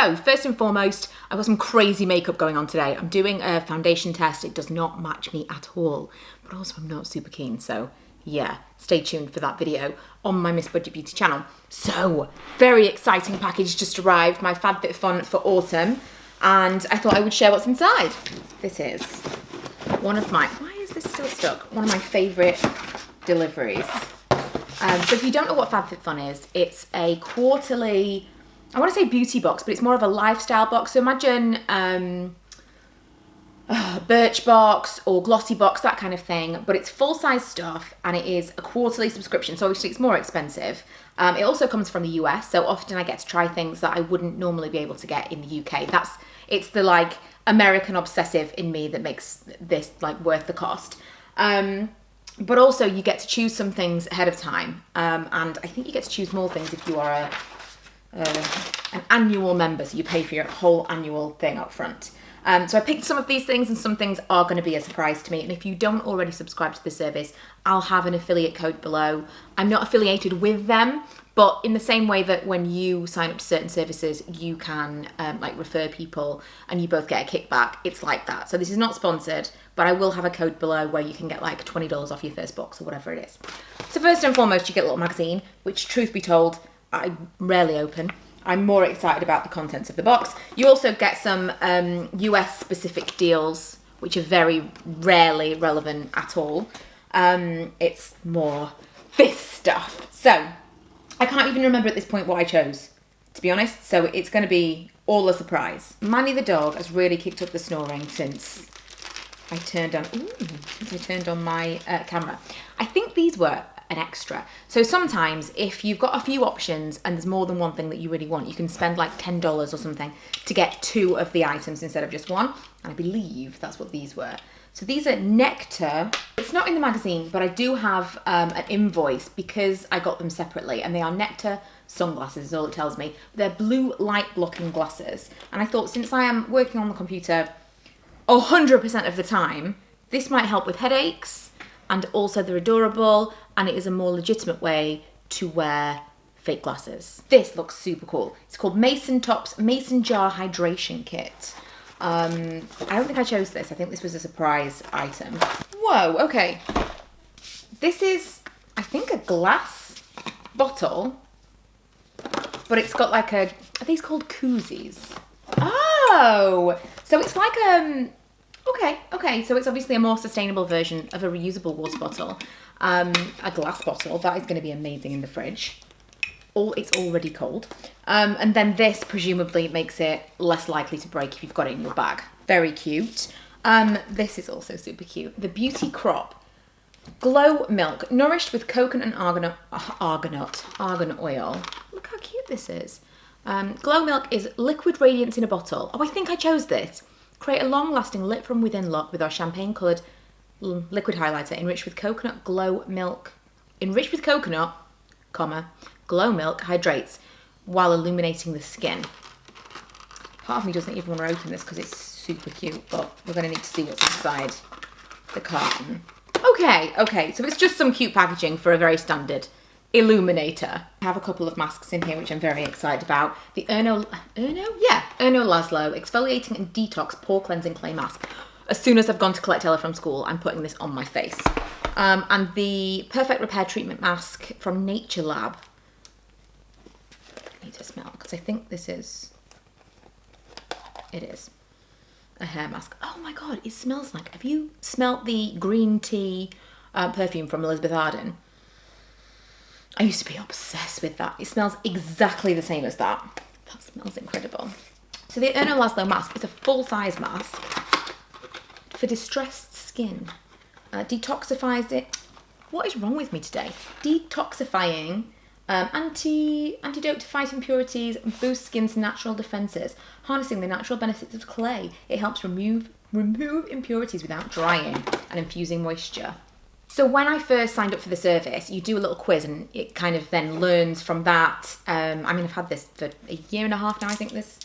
So first and foremost, I've got some crazy makeup going on today. I'm doing a foundation test. It does not match me at all, but also I'm not super keen. So yeah, stay tuned for that video on my Miss Budget Beauty channel. So very exciting package just arrived, my Fabfitfun for autumn. And I thought I would share what's inside. This is one of my, why is this still stuck? One of my favorite deliveries. So if you don't know what Fabfitfun is, it's a quarterly, I want to say beauty box, but it's more of a lifestyle box. So imagine Birchbox or Glossy Box, that kind of thing, but it's full-size stuff and it is a quarterly subscription, so obviously it's more expensive. It also comes from the US, so often I get to try things that I wouldn't normally be able to get in the UK. It's the like American obsessive in me that makes this like worth the cost. But also you get to choose some things ahead of time, and I think you get to choose more things if you are an annual member, so you pay for your whole annual thing up front. So I picked some of these things, and some things are going to be a surprise to me. And if you don't already subscribe to the service, I'll have an affiliate code below. I'm not affiliated with them, but in the same way that when you sign up to certain services, you can like refer people and you both get a kickback. It's like that. So this is not sponsored, but I will have a code below where you can get like $20 off your first box or whatever it is. So first and foremost, you get a little magazine, which truth be told, I rarely open. I'm more excited about the contents of the box. You also get some US specific deals, which are very rarely relevant at all. It's more this stuff. So I can't even remember at this point what I chose, to be honest. So it's going to be all a surprise. Manny the dog has really kicked up the snoring since I turned on my camera. I think these were an extra. So sometimes if you've got a few options and there's more than one thing that you really want, you can spend like $10 or something to get 2 of the items instead of just one. And I believe that's what these were. So these are Nectar. It's not in the magazine, but I do have an invoice because I got them separately, and they are Nectar sunglasses is all it tells me. They're blue light blocking glasses. And I thought, since I am working on the computer 100% of the time, this might help with headaches, and also they're adorable, and it is a more legitimate way to wear fake glasses. This looks super cool. It's called Mason Top's Mason Jar Hydration Kit. I don't think I chose this. I think this was a surprise item. Whoa, okay. This is, I think, a glass bottle, but it's got like are these called koozies? Oh, so it's like, okay. So it's obviously a more sustainable version of a reusable water bottle. A glass bottle, that is going to be amazing in the fridge. It's already cold. And then this presumably makes it less likely to break if you've got it in your bag. Very cute. This is also super cute. The Beauty Crop Glow Milk, nourished with coconut and argan oil. Look how cute this is. Glow Milk is liquid radiance in a bottle. Oh, I think I chose this. Create a long-lasting lit from within look with our champagne-coloured liquid highlighter enriched with coconut glow milk. Enriched with coconut, glow milk hydrates while illuminating the skin. Part of me doesn't even want to open this because it's super cute, but we're going to need to see what's inside the carton. Okay, so it's just some cute packaging for a very standard illuminator. I have a couple of masks in here which I'm very excited about. The Erno Laszlo Exfoliating and Detox Pore Cleansing Clay Mask. As soon as I've gone to collect Ella from school, I'm putting this on my face. And the Perfect Repair Treatment Mask from Nature Lab. I need to smell, because I think it is a hair mask. Oh my God, it smells like, have you smelt the green tea perfume from Elizabeth Arden? I used to be obsessed with that. It smells exactly the same as that. That smells incredible. So the Erno Laszlo mask is a full-size mask for distressed skin. Detoxifies it. What is wrong with me today? Detoxifying, antidote to fight impurities, and boost skin's natural defenses. Harnessing the natural benefits of clay. It helps remove impurities without drying and infusing moisture. So when I first signed up for the service, you do a little quiz and it kind of then learns from that. I've had this for a year and a half now, I think, this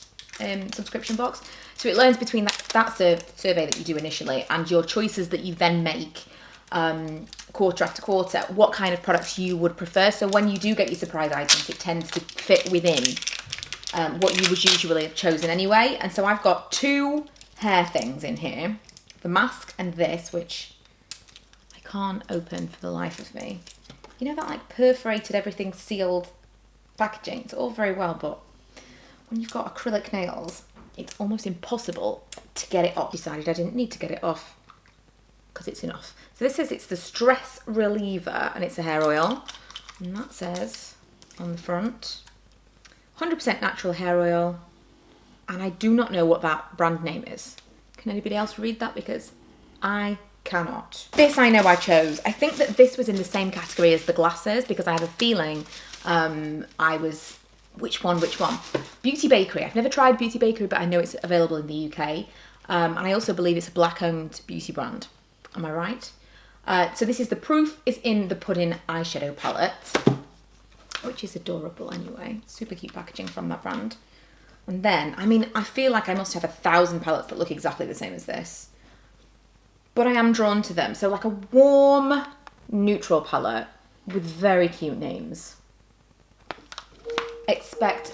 subscription box. So it learns between that survey that you do initially and your choices that you then make quarter after quarter, what kind of products you would prefer. So when you do get your surprise items, it tends to fit within what you would usually have chosen anyway. And so I've got 2 hair things in here, the mask and this, which I can't open for the life of me. You know that like perforated, everything sealed packaging? It's all very well, but when you've got acrylic nails, it's almost impossible to get it off. Decided I didn't need to get it off because it's enough. So this says it's the stress reliever and it's a hair oil. And that says on the front, 100% natural hair oil. And I do not know what that brand name is. Can anybody else read that? Because I cannot. This I know I chose. I think that this was in the same category as the glasses because I have a feeling which one? Beauty Bakery. I've never tried Beauty Bakery, but I know it's available in the UK. And I also believe it's a black-owned beauty brand. Am I right? So this is the proof is in the Pudding eyeshadow palette, which is adorable anyway. Super cute packaging from that brand. And then, I mean, I feel like I must have 1,000 palettes that look exactly the same as this. But I am drawn to them. So like a warm, neutral palette with very cute names.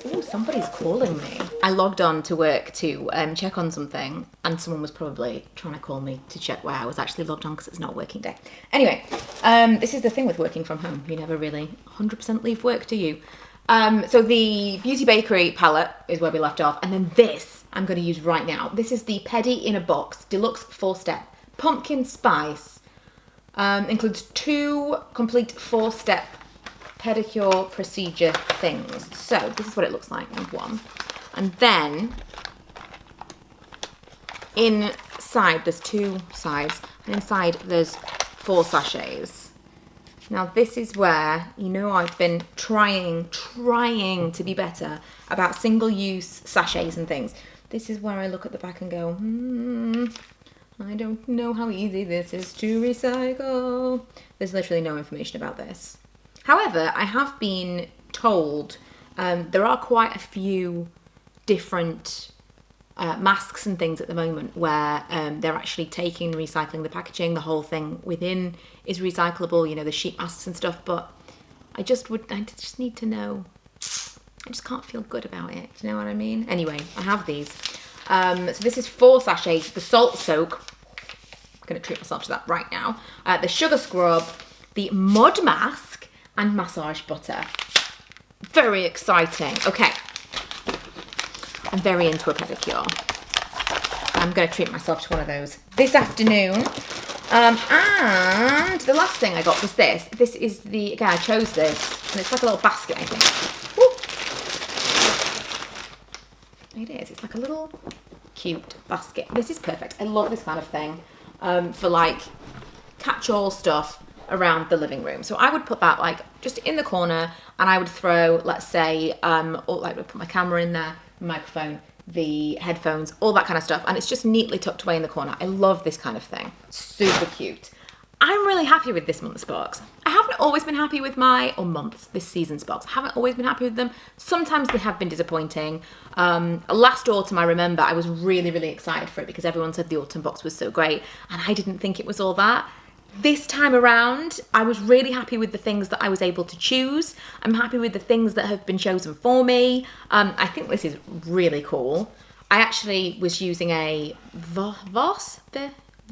Oh, somebody's calling me. I logged on to work to check on something and someone was probably trying to call me to check where I was actually logged on because it's not a working day. Anyway, this is the thing with working from home. You never really 100% leave work, do you? So the Beauty Bakery palette is where we left off. And then this I'm going to use right now. This is the Pedi in a Box Deluxe 4-Step Pumpkin Spice. Includes 2 complete 4-step pedicure procedure things. So this is what it looks like in one. And then inside there's 2 sides and inside there's 4 sachets. Now this is where, you know, I've been trying to be better about single-use sachets and things. This is where I look at the back and go, I don't know how easy this is to recycle. There's literally no information about this. However, I have been told there are quite a few different masks and things at the moment where they're actually taking and recycling the packaging. The whole thing within is recyclable, you know, the sheet masks and stuff, but I just need to know. I just can't feel good about it. Do you know what I mean? Anyway, I have these. So this is 4 sachets. The salt soak. I'm going to treat myself to that right now. The sugar scrub, the mud mask, and massage butter. Very exciting. Okay. I'm very into a pedicure. I'm going to treat myself to one of those this afternoon. And the last thing I got was this. This is again, I chose this, and it's like a little basket, I think. Woo! It is. It's like a little cute basket. This is perfect. I love this kind of thing for like catch-all stuff around the living room. So I would put that like just in the corner, and I would throw, let's say, or like put my camera in there, microphone, the headphones, all that kind of stuff, and it's just neatly tucked away in the corner. I love this kind of thing. Super cute. I'm really happy with this month's box. I haven't always been happy with this season's box. I haven't always been happy with them. Sometimes they have been disappointing. Last autumn, I remember I was really, really excited for it because everyone said the autumn box was so great, and I didn't think it was all that. This time around, I was really happy with the things that I was able to choose. I'm happy with the things that have been chosen for me. I think this is really cool. I actually was using a Voss,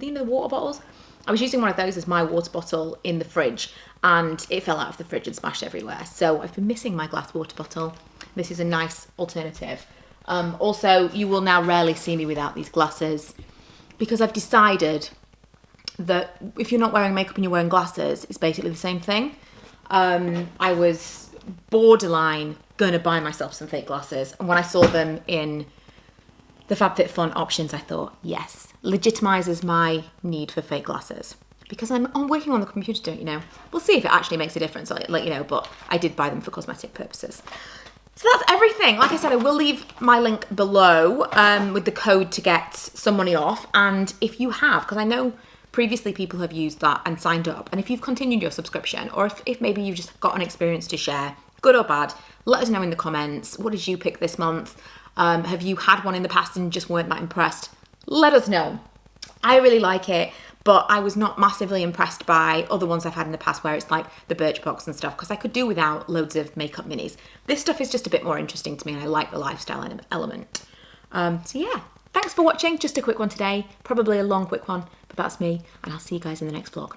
you know, the water bottles? I was using one of those as my water bottle in the fridge, and it fell out of the fridge and smashed everywhere. So I've been missing my glass water bottle. This is a nice alternative. Also, you will now rarely see me without these glasses because I've decided that if you're not wearing makeup and you're wearing glasses, it's basically the same thing. I was borderline gonna buy myself some fake glasses, and when I saw them in the Fabfitfun options, I thought, yes, legitimizes my need for fake glasses. Because I'm working on the computer, don't you know? We'll see if it actually makes a difference, I'll let you know, but I did buy them for cosmetic purposes. So that's everything. Like I said, I will leave my link below with the code to get some money off. And if you have, because I know previously people have used that and signed up, and if you've continued your subscription, or if maybe you've just got an experience to share, good or bad, let us know in the comments. What did you pick this month? Have you had one in the past and just weren't that impressed? Let us know. I really like it, But I was not massively impressed by other ones I've had in the past where it's like the Birchbox and stuff, because I could do without loads of makeup minis. This stuff is just a bit more interesting to me, and I like the lifestyle element. So yeah, thanks for watching. Just a quick one today. Probably a long quick one, but that's me, and I'll see you guys in the next vlog.